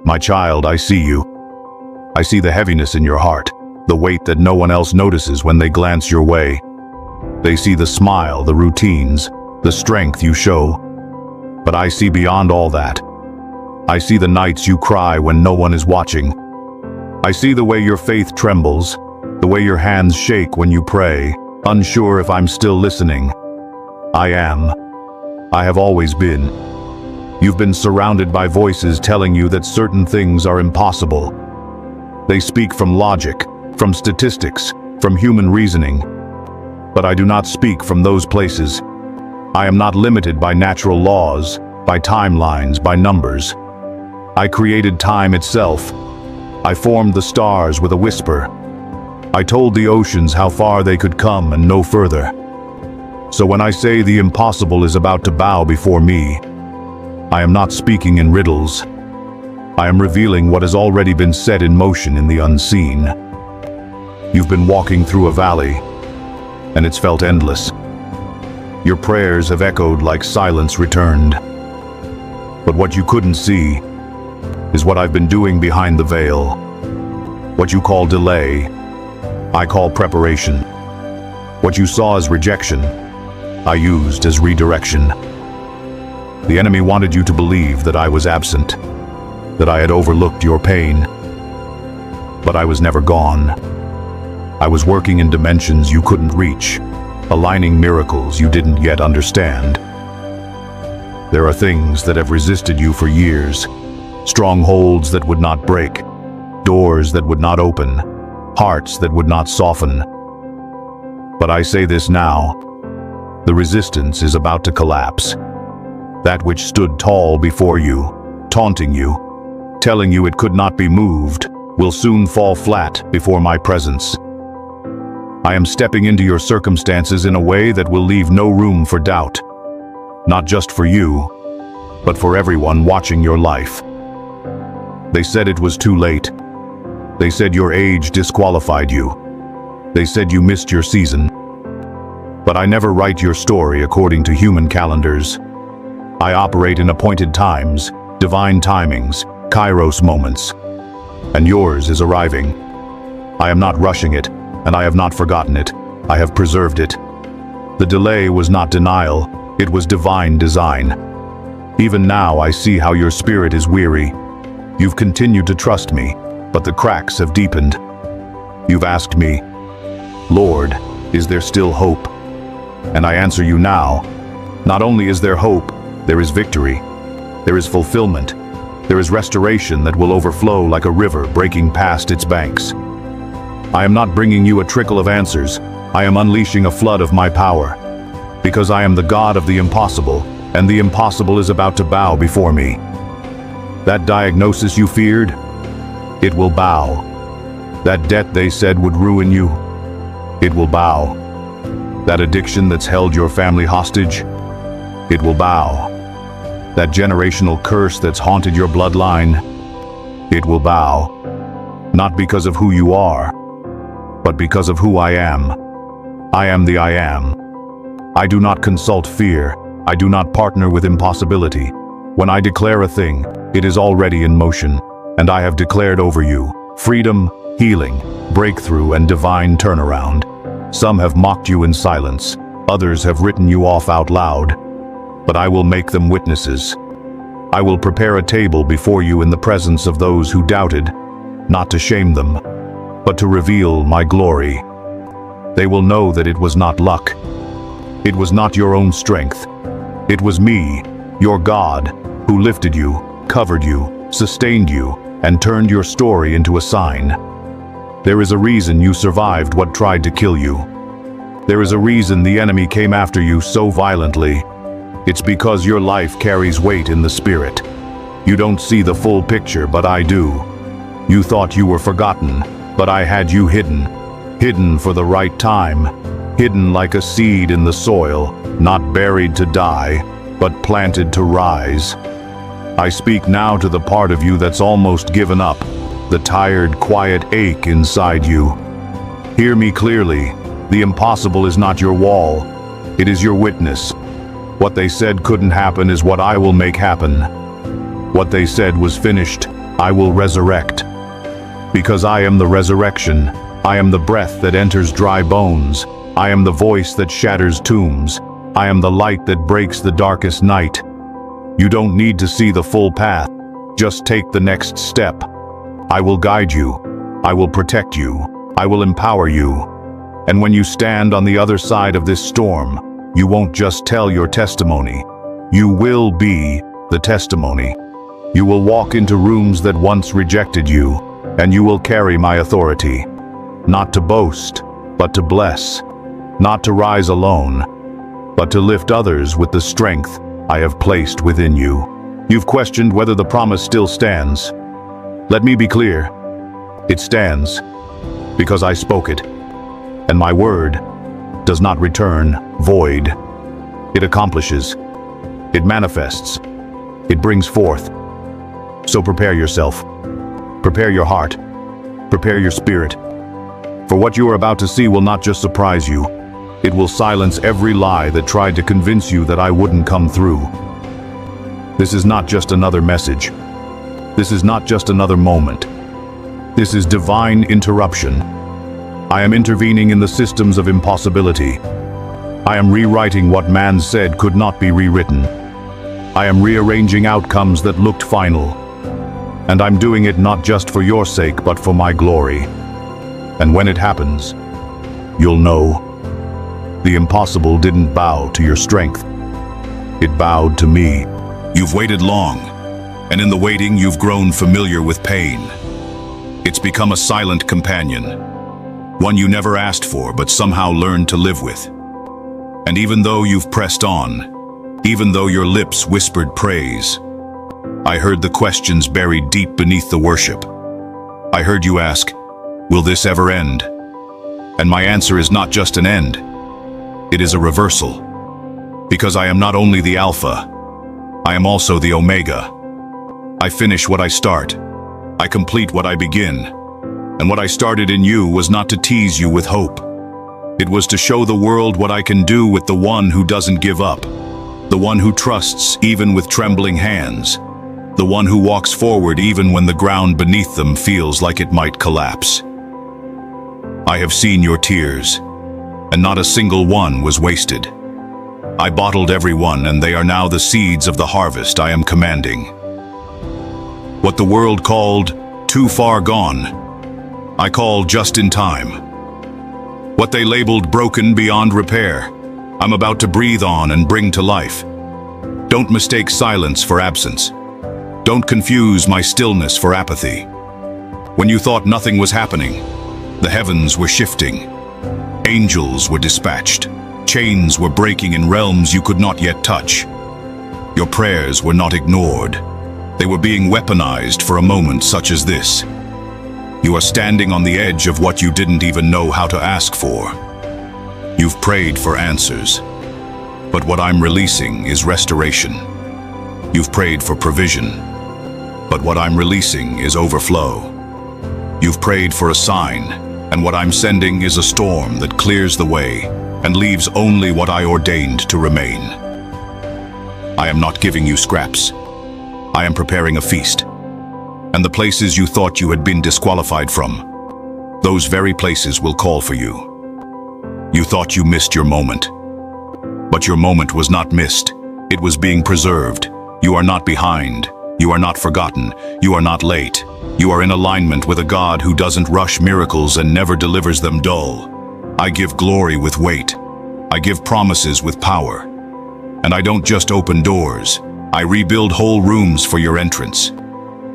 My child, I see you. I see the heaviness in your heart, the weight that no one else notices when they glance your way. They see the smile, the routines, the strength you show. But I see beyond all that. I see the nights you cry when no one is watching. I see the way your faith trembles, the way your hands shake when you pray, unsure if I'm still listening. I am. I have always been. You've been surrounded by voices telling you that certain things are impossible. They speak from logic, from statistics, from human reasoning. But I do not speak from those places. I am not limited by natural laws, by timelines, by numbers. I created time itself. I formed the stars with a whisper. I told the oceans how far they could come and no further. So when I say the impossible is about to bow before me, I am not speaking in riddles. I am revealing what has already been set in motion in the unseen. You've been walking through a valley, and it's felt endless. Your prayers have echoed like silence returned. But what you couldn't see is what I've been doing behind the veil. What you call delay, I call preparation. What you saw as rejection, I used as redirection. The enemy wanted you to believe that I was absent, that I had overlooked your pain. But I was never gone. I was working in dimensions you couldn't reach, aligning miracles you didn't yet understand. There are things that have resisted you for years, strongholds that would not break, doors that would not open, hearts that would not soften. But I say this now, the resistance is about to collapse. That which stood tall before you, taunting you, telling you it could not be moved, will soon fall flat before my presence. I am stepping into your circumstances in a way that will leave no room for doubt. Not just for you, but for everyone watching your life. They said it was too late. They said your age disqualified you. They said you missed your season. But I never write your story according to human calendars. I operate in appointed times, divine timings, kairos moments. And yours is arriving. I am not rushing it, and I have not forgotten it. I have preserved it. The delay was not denial, it was divine design. Even now I see how your spirit is weary. You've continued to trust me, but the cracks have deepened. You've asked me, Lord, is there still hope? And I answer you now, not only is there hope, there is victory. There is fulfillment. There is restoration that will overflow like a river breaking past its banks. I am not bringing you a trickle of answers. I am unleashing a flood of my power. Because I am the God of the impossible, and the impossible is about to bow before me. That diagnosis you feared, it will bow. That debt they said would ruin you, it will bow. That addiction that's held your family hostage, it will bow. That generational curse that's haunted your bloodline, it will bow. Not because of who you are, but because of who I am. I am the I am. I do not consult fear. I do not partner with impossibility. When I declare a thing, it is already in motion, and I have declared over you freedom, healing, breakthrough, and divine turnaround. Some have mocked you in silence. Others have written you off out loud. But I will make them witnesses. I will prepare a table before you in the presence of those who doubted, not to shame them, but to reveal my glory. They will know that it was not luck. It was not your own strength. It was me, your God, who lifted you, covered you, sustained you, and turned your story into a sign. There is a reason you survived what tried to kill you. There is a reason the enemy came after you so violently. It's because your life carries weight in the spirit. You don't see the full picture, but I do. You thought you were forgotten, but I had you hidden. Hidden for the right time. Hidden like a seed in the soil, not buried to die, but planted to rise. I speak now to the part of you that's almost given up, the tired, quiet ache inside you. Hear me clearly. The impossible is not your wall. It is your witness. What they said couldn't happen is what I will make happen. What they said was finished I will resurrect. Because I am the resurrection. I am the breath that enters dry bones. I am the voice that shatters tombs. I am the light that breaks the darkest night. You don't need to see the full path. Just take the next step. I will guide you. I will protect you. I will empower you. And when you stand on the other side of this storm, you won't just tell your testimony. You will be the testimony. You will walk into rooms that once rejected you, and you will carry my authority. Not to boast, but to bless. Not to rise alone, but to lift others with the strength I have placed within you. You've questioned whether the promise still stands. Let me be clear. It stands because I spoke it, and my word does not return void. It accomplishes. It manifests. It brings forth. So prepare yourself. Prepare your heart. Prepare your spirit. For what you are about to see will not just surprise you. It will silence every lie that tried to convince you that I wouldn't come through. This is not just another message. This is not just another moment. This is divine interruption. I am intervening in the systems of impossibility. I am rewriting what man said could not be rewritten. I am rearranging outcomes that looked final. And I'm doing it not just for your sake, but for my glory. And when it happens, you'll know. The impossible didn't bow to your strength. It bowed to me. You've waited long, and in the waiting you've grown familiar with pain. It's become a silent companion, one you never asked for but somehow learned to live with. And even though you've pressed on, even though your lips whispered praise, I heard the questions buried deep beneath the worship. I heard you ask, will this ever end? And my answer is not just an end. It is a reversal. Because I am not only the Alpha, I am also the Omega. I finish what I start. I complete what I begin. And what I started in you was not to tease you with hope. It was to show the world what I can do with the one who doesn't give up. The one who trusts even with trembling hands. The one who walks forward even when the ground beneath them feels like it might collapse. I have seen your tears, and not a single one was wasted. I bottled every one, and they are now the seeds of the harvest I am commanding. What the world called too far gone, I call just in time. What they labeled broken beyond repair, I'm about to breathe on and bring to life. Don't mistake silence for absence. Don't confuse my stillness for apathy. When you thought nothing was happening, the heavens were shifting. Angels were dispatched. Chains were breaking in realms you could not yet touch. Your prayers were not ignored. They were being weaponized for a moment such as this. You are standing on the edge of what you didn't even know how to ask for. You've prayed for answers, but what I'm releasing is restoration. You've prayed for provision, but what I'm releasing is overflow. You've prayed for a sign, and what I'm sending is a storm that clears the way and leaves only what I ordained to remain. I am not giving you scraps. I am preparing a feast. And the places you thought you had been disqualified from, those very places will call for you. You thought you missed your moment. But your moment was not missed. It was being preserved. You are not behind. You are not forgotten. You are not late. You are in alignment with a God who doesn't rush miracles and never delivers them dull. I give glory with weight. I give promises with power. And I don't just open doors. I rebuild whole rooms for your entrance.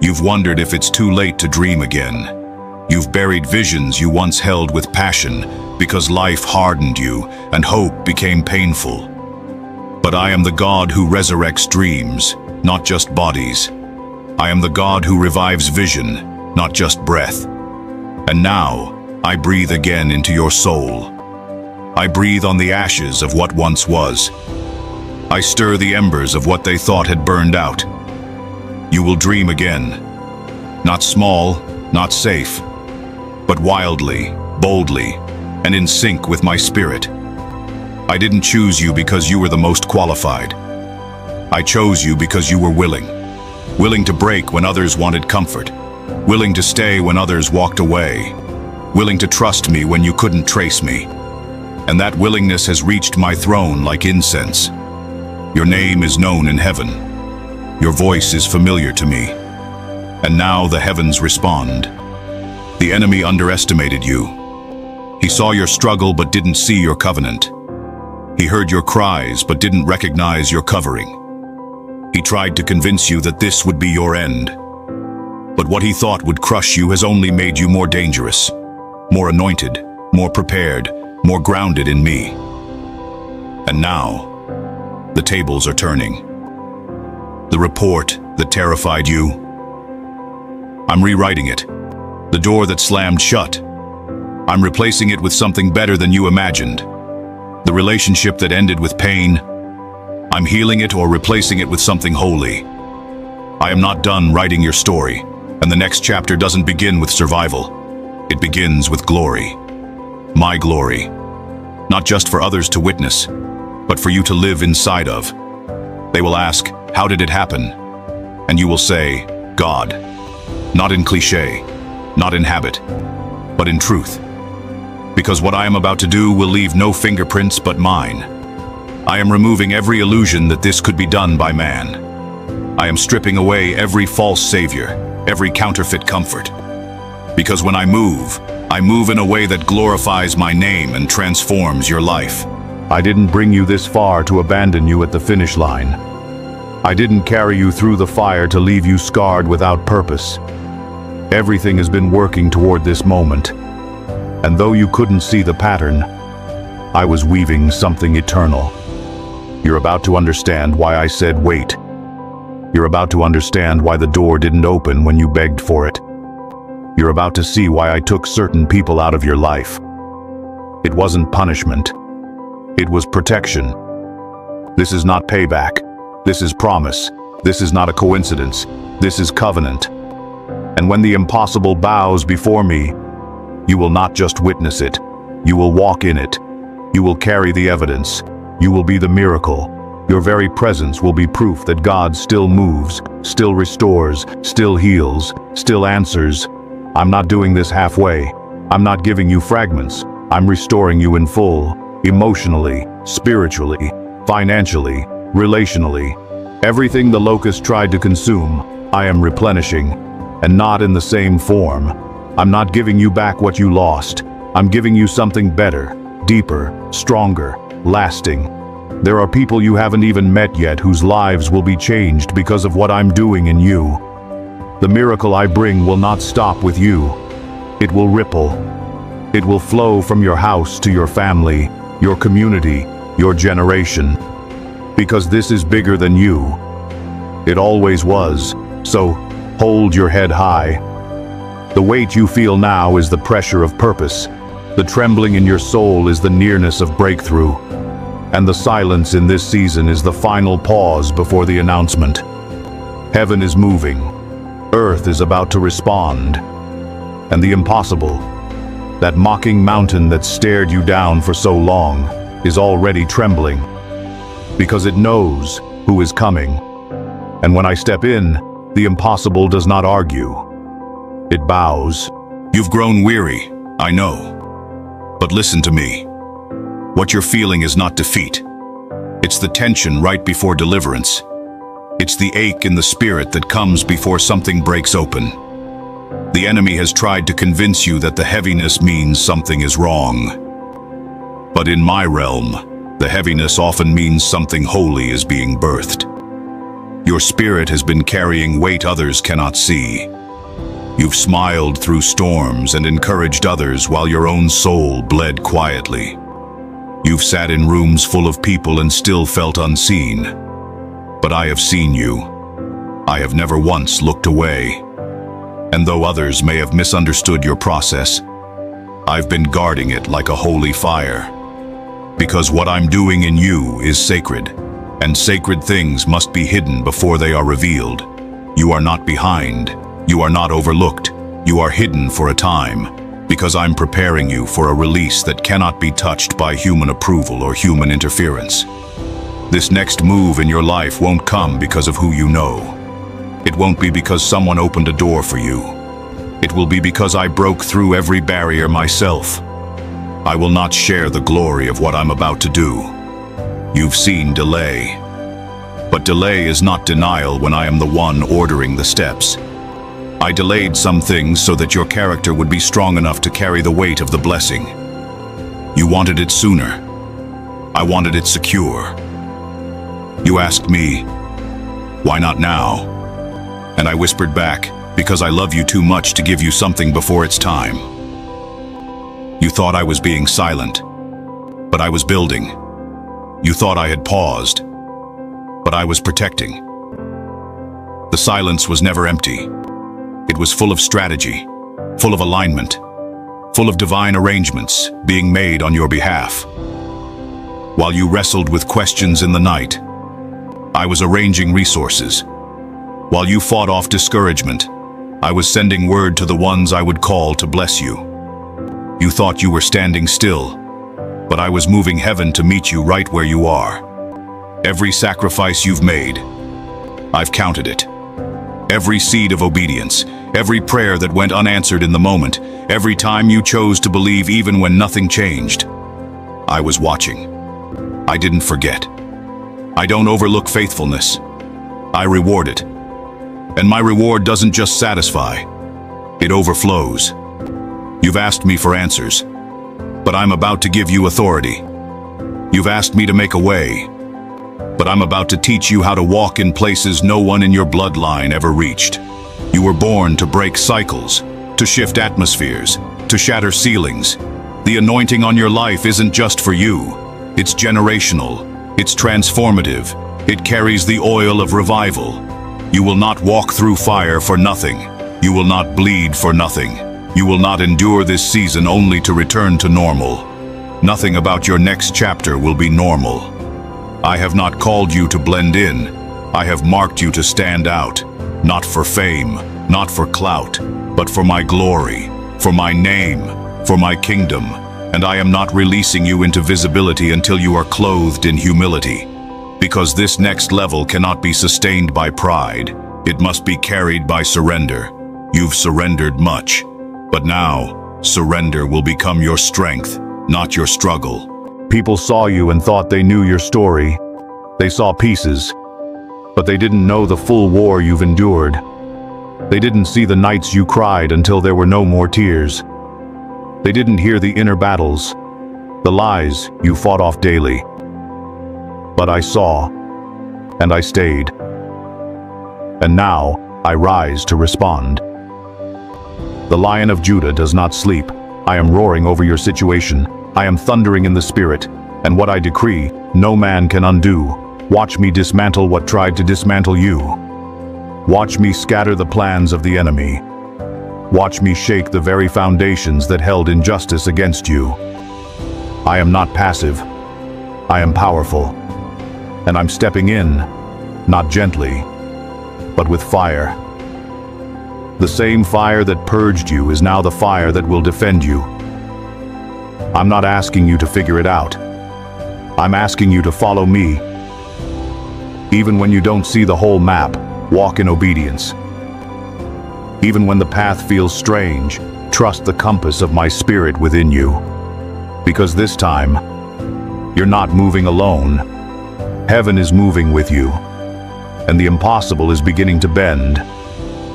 You've wondered if it's too late to dream again. You've buried visions you once held with passion because life hardened you and hope became painful. But I am the God who resurrects dreams, not just bodies. I am the God who revives vision, not just breath. And now, I breathe again into your soul. I breathe on the ashes of what once was. I stir the embers of what they thought had burned out. You will dream again. Not small, not safe, but wildly, boldly, and in sync with my spirit. I didn't choose you because you were the most qualified. I chose you because you were willing. willing to break when others wanted comfort, willing to stay when others walked away, willing to trust me when you couldn't trace me. And that willingness has reached my throne like incense. Your name is known in heaven. Your voice is familiar to me. And now the heavens respond. The enemy underestimated you. He saw your struggle but didn't see your covenant. He heard your cries but didn't recognize your covering. He tried to convince you that this would be your end. But what he thought would crush you has only made you more dangerous, more anointed, more prepared, more grounded in me. And now, the tables are turning. The report that terrified you, I'm rewriting it. The door that slammed shut, I'm replacing it with something better than you imagined. The relationship that ended with pain, I'm healing it or replacing it with something holy. I am not done writing your story, and the next chapter doesn't begin with survival. It begins with glory. My glory. Not just for others to witness, but for you to live inside of. They will ask, how did it happen? And you will say, God. Not in cliché, not in habit, but in truth. Because what I am about to do will leave no fingerprints but mine. I am removing every illusion that this could be done by man. I am stripping away every false savior, every counterfeit comfort. Because when I move in a way that glorifies my name and transforms your life. I didn't bring you this far to abandon you at the finish line. I didn't carry you through the fire to leave you scarred without purpose. Everything has been working toward this moment. And though you couldn't see the pattern, I was weaving something eternal. You're about to understand why I said wait. You're about to understand why the door didn't open when you begged for it. You're about to see why I took certain people out of your life. It wasn't punishment. It was protection. This is not payback. This is promise. This is not a coincidence. This is covenant. And when the impossible bows before me, you will not just witness it. You will walk in it. You will carry the evidence. You will be the miracle. Your very presence will be proof that God still moves, still restores, still heals, still answers. I'm not doing this halfway. I'm not giving you fragments. I'm restoring you in full, emotionally, spiritually, financially, relationally. Everything the locust tried to consume, I am replenishing, and not in the same form. I'm not giving you back what you lost. I'm giving you something better, deeper, stronger, lasting. There are people you haven't even met yet whose lives will be changed because of what I'm doing in you. The miracle I bring will not stop with you. It will ripple. It will flow from your house to your family, your community, your generation. Because this is bigger than you. It always was. So, hold your head high. The weight you feel now is the pressure of purpose. The trembling in your soul is the nearness of breakthrough. And the silence in this season is the final pause before the announcement. Heaven is moving. Earth is about to respond. And the impossible, that mocking mountain that stared you down for so long, is already trembling. Because it knows who is coming. And when I step in, the impossible does not argue. It bows. You've grown weary, I know. But listen to me. What you're feeling is not defeat. It's the tension right before deliverance. It's the ache in the spirit that comes before something breaks open. The enemy has tried to convince you that the heaviness means something is wrong. But in my realm, the heaviness often means something holy is being birthed. Your spirit has been carrying weight others cannot see. You've smiled through storms and encouraged others while your own soul bled quietly. You've sat in rooms full of people and still felt unseen. But I have seen you. I have never once looked away. And though others may have misunderstood your process, I've been guarding it like a holy fire. Because what I'm doing in you is sacred, and sacred things must be hidden before they are revealed. You are not behind. You are not overlooked. You are hidden for a time, because I'm preparing you for a release that cannot be touched by human approval or human interference. This next move in your life won't come because of who you know. It won't be because someone opened a door for you. It will be because I broke through every barrier myself. I will not share the glory of what I'm about to do. You've seen delay. But delay is not denial when I am the one ordering the steps. I delayed some things so that your character would be strong enough to carry the weight of the blessing. You wanted it sooner. I wanted it secure. You asked me, why not now? And I whispered back, because I love you too much to give you something before it's time. You thought I was being silent, but I was building. You thought I had paused, but I was protecting. The silence was never empty. It was full of strategy, full of alignment, full of divine arrangements being made on your behalf. While you wrestled with questions in the night, I was arranging resources. While you fought off discouragement, I was sending word to the ones I would call to bless you. You thought you were standing still, but I was moving heaven to meet you right where you are. Every sacrifice you've made, I've counted it. Every seed of obedience, every prayer that went unanswered in the moment, every time you chose to believe even when nothing changed. I was watching. I didn't forget. I don't overlook faithfulness. I reward it. And my reward doesn't just satisfy. It overflows. You've asked me for answers, but I'm about to give you authority. You've asked me to make a way, but I'm about to teach you how to walk in places no one in your bloodline ever reached. You were born to break cycles, to shift atmospheres, to shatter ceilings. The anointing on your life isn't just for you. It's generational. It's transformative. It carries the oil of revival. You will not walk through fire for nothing. You will not bleed for nothing. You will not endure this season only to return to normal. Nothing about your next chapter will be normal. I have not called you to blend in. I have marked you to stand out, not for fame, not for clout, but for my glory, for my name, for my kingdom. And I am not releasing you into visibility until you are clothed in humility. Because this next level cannot be sustained by pride. It must be carried by surrender. You've surrendered much, but now surrender will become your strength, not your struggle. People saw you and thought they knew your story. They saw pieces, but they didn't know the full war you've endured. They didn't see the nights you cried until there were no more tears. They didn't hear the inner battles, the lies you fought off daily. But I saw, and I stayed. And now I rise to respond. The Lion of Judah does not sleep. I am roaring over your situation. I am thundering in the spirit, and what I decree, no man can undo. Watch me dismantle what tried to dismantle you. Watch me scatter the plans of the enemy. Watch me shake the very foundations that held injustice against you. I am not passive. I am powerful. And I'm stepping in, not gently, but with fire. The same fire that purged you is now the fire that will defend you. I'm not asking you to figure it out. I'm asking you to follow me. Even when you don't see the whole map, walk in obedience. Even when the path feels strange, trust the compass of my spirit within you. Because this time, you're not moving alone. Heaven is moving with you. And the impossible is beginning to bend.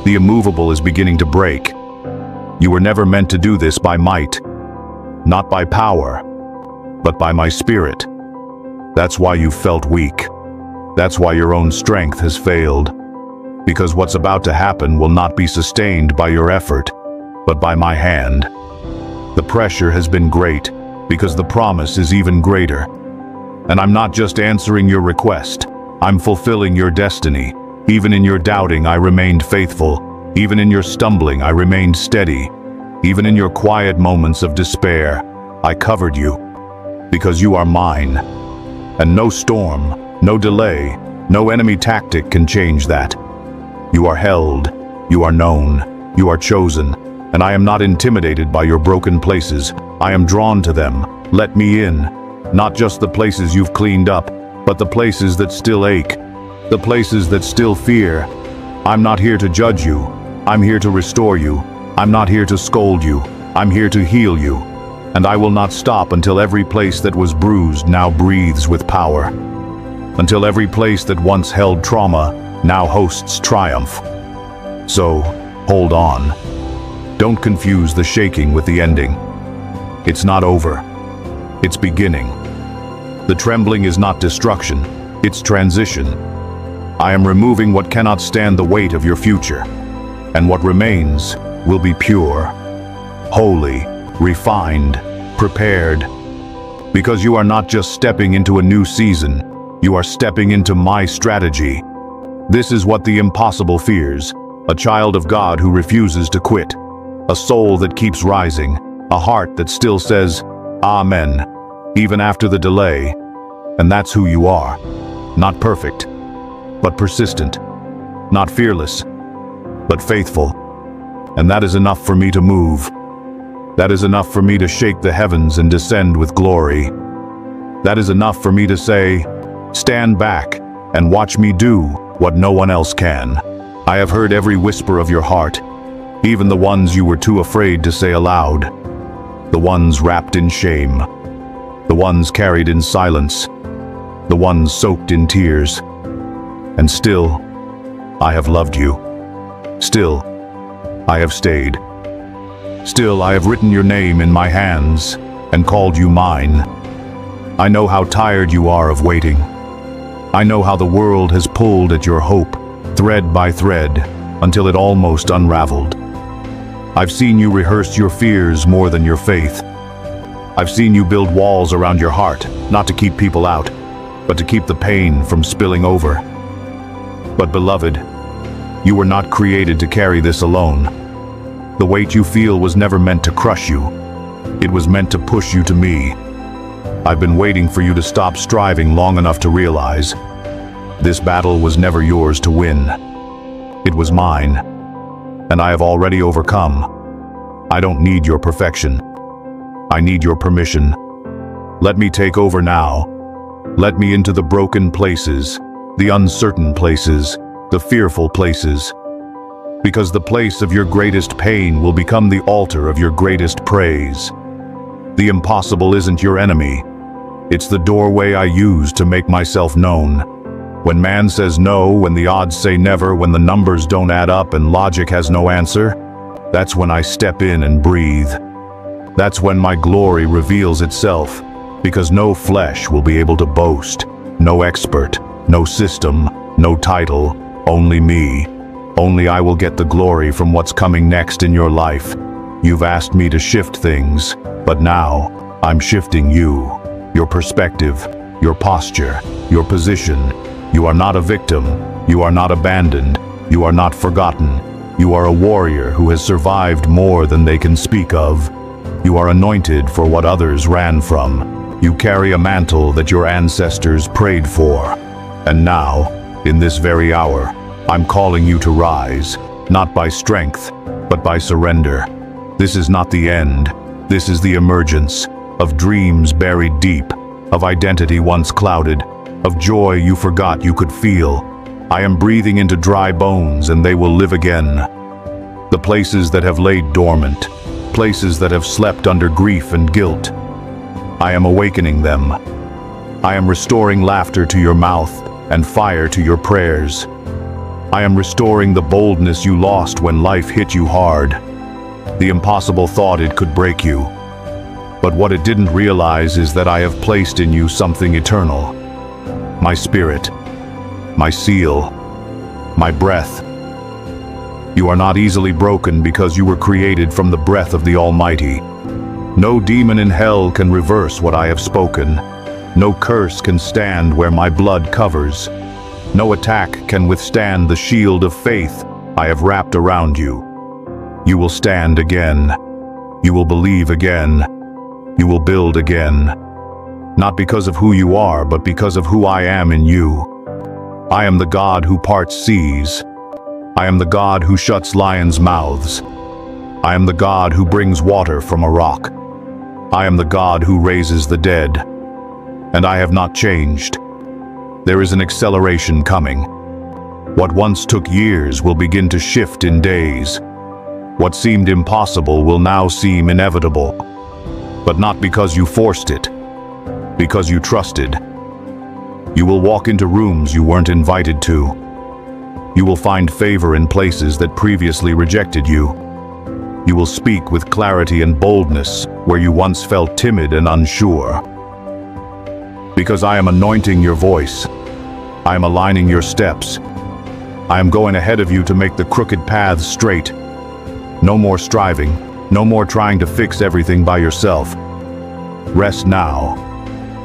The immovable is beginning to break. You were never meant to do this by might. Not by power, but by my spirit. That's why you felt weak. That's why your own strength has failed. Because what's about to happen will not be sustained by your effort, but by my hand. The pressure has been great, because the promise is even greater. And I'm not just answering your request, I'm fulfilling your destiny. Even in your doubting, I remained faithful. Even in your stumbling, I remained steady. Even in your quiet moments of despair, I covered you, because you are mine. And no storm, no delay, no enemy tactic can change that. You are held, you are known, you are chosen, and I am not intimidated by your broken places. I am drawn to them. Let me in. Not just the places you've cleaned up, but the places that still ache, the places that still fear. I'm not here to judge you. I'm here to restore you. I'm not here to scold you. I'm here to heal you. And I will not stop until every place that was bruised now breathes with power. Until every place that once held trauma now hosts triumph. So, hold on. Don't confuse the shaking with the ending. It's not over. It's beginning. The trembling is not destruction, it's transition. I am removing what cannot stand the weight of your future, and what remains will be pure, holy, refined, prepared. Because you are not just stepping into a new season, you are stepping into my strategy. This is what the impossible fears, a child of God who refuses to quit, a soul that keeps rising, a heart that still says, Amen, even after the delay. And that's who you are. Not perfect, but persistent. Not fearless, but faithful. And that is enough for me to move. That is enough for me to shake the heavens and descend with glory. That is enough for me to say, stand back and watch me do what no one else can. I have heard every whisper of your heart, even the ones you were too afraid to say aloud. The ones wrapped in shame. The ones carried in silence. The ones soaked in tears. And still, I have loved you. Still, I have stayed. Still, I have written your name in my hands and called you mine. I know how tired you are of waiting. I know how the world has pulled at your hope, thread by thread, until it almost unraveled. I've seen you rehearse your fears more than your faith. I've seen you build walls around your heart, not to keep people out, but to keep the pain from spilling over. But beloved, you were not created to carry this alone. The weight you feel was never meant to crush you. It was meant to push you to me. I've been waiting for you to stop striving long enough to realize this battle was never yours to win. It was mine, and I have already overcome. I don't need your perfection. I need your permission. Let me take over now. Let me into the broken places, the uncertain places, the fearful places. Because the place of your greatest pain will become the altar of your greatest praise. The impossible isn't your enemy. It's the doorway I use to make myself known. When man says no, when the odds say never, when the numbers don't add up and logic has no answer, that's when I step in and breathe. That's when my glory reveals itself, because no flesh will be able to boast. No expert, no system, no title, only me. Only I will get the glory from what's coming next in your life. You've asked me to shift things, but now I'm shifting you. Your perspective, your posture, your position. You are not a victim. You are not abandoned. You are not forgotten. You are a warrior who has survived more than they can speak of. You are anointed for what others ran from. You carry a mantle that your ancestors prayed for. And now, in this very hour, I'm calling you to rise, not by strength, but by surrender. This is not the end. This is the emergence of dreams buried deep, of identity once clouded, of joy you forgot you could feel. I am breathing into dry bones and they will live again. The places that have laid dormant, places that have slept under grief and guilt. I am awakening them. I am restoring laughter to your mouth and fire to your prayers. I am restoring the boldness you lost when life hit you hard. The impossible thought it could break you. But what it didn't realize is that I have placed in you something eternal. My spirit, my seal, my breath. You are not easily broken because you were created from the breath of the Almighty. No demon in hell can reverse what I have spoken. No curse can stand where my blood covers. No attack can withstand the shield of faith I have wrapped around you. You will stand again. You will believe again. You will build again. Not because of who you are, but because of who I am in you. I am the God who parts seas. I am the God who shuts lions' mouths. I am the God who brings water from a rock. I am the God who raises the dead. And I have not changed. There is an acceleration coming. What once took years will begin to shift in days. What seemed impossible will now seem inevitable. But not because you forced it, because you trusted. You will walk into rooms you weren't invited to. You will find favor in places that previously rejected you. You will speak with clarity and boldness where you once felt timid and unsure. Because I am anointing your voice. I am aligning your steps. I am going ahead of you to make the crooked paths straight. No more striving, no more trying to fix everything by yourself. Rest now.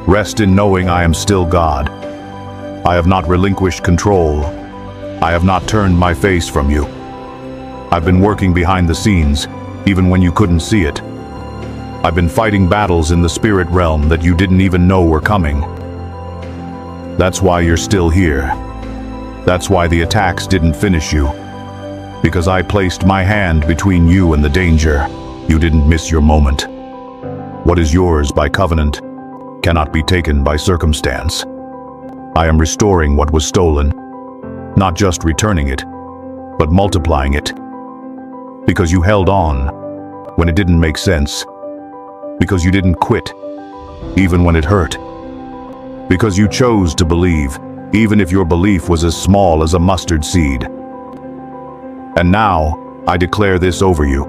Rest in knowing I am still God. I have not relinquished control. I have not turned my face from you. I've been working behind the scenes, even when you couldn't see it. I've been fighting battles in the spirit realm that you didn't even know were coming. That's why you're still here. That's why the attacks didn't finish you. Because I placed my hand between you and the danger. You didn't miss your moment. What is yours by covenant cannot be taken by circumstance. I am restoring what was stolen, not just returning it, but multiplying it. Because you held on when it didn't make sense. Because you didn't quit, even when it hurt. Because you chose to believe, even if your belief was as small as a mustard seed. And now, I declare this over you.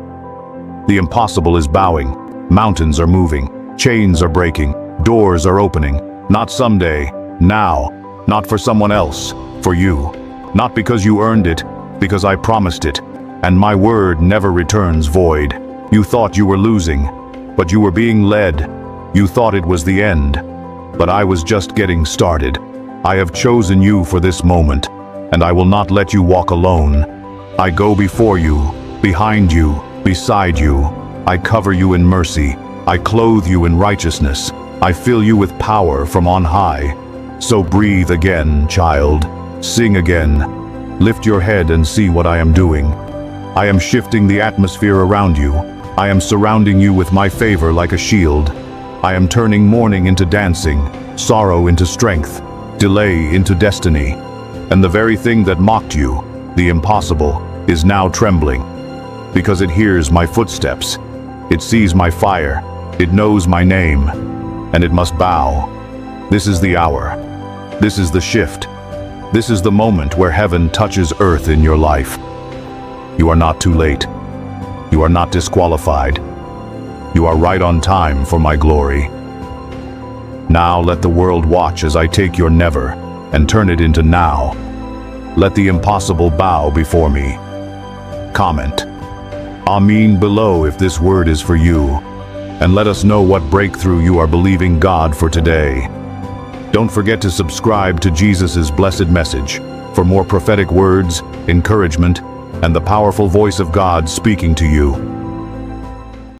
The impossible is bowing, mountains are moving, chains are breaking, doors are opening. Not someday, now. Not for someone else, for you. Not because you earned it, because I promised it. And my word never returns void. You thought you were losing, but you were being led. You thought it was the end, but I was just getting started. I have chosen you for this moment, and I will not let you walk alone. I go before you, behind you, beside you. I cover you in mercy. I clothe you in righteousness. I fill you with power from on high. So breathe again, child. Sing again. Lift your head and see what I am doing. I am shifting the atmosphere around you. I am surrounding you with my favor like a shield. I am turning mourning into dancing, sorrow into strength, delay into destiny. And the very thing that mocked you, the impossible, is now trembling. Because it hears my footsteps. It sees my fire. It knows my name. And it must bow. This is the hour. This is the shift. This is the moment where heaven touches earth in your life. You are not too late. You are not disqualified. You are right on time for my glory. Now let the world watch as I take your never and turn it into now. Let the impossible bow before me. Comment Amen below if this word is for you, and let us know what breakthrough you are believing God for today. Don't forget to subscribe to Jesus' blessed message for more prophetic words, encouragement, and the powerful voice of God speaking to you.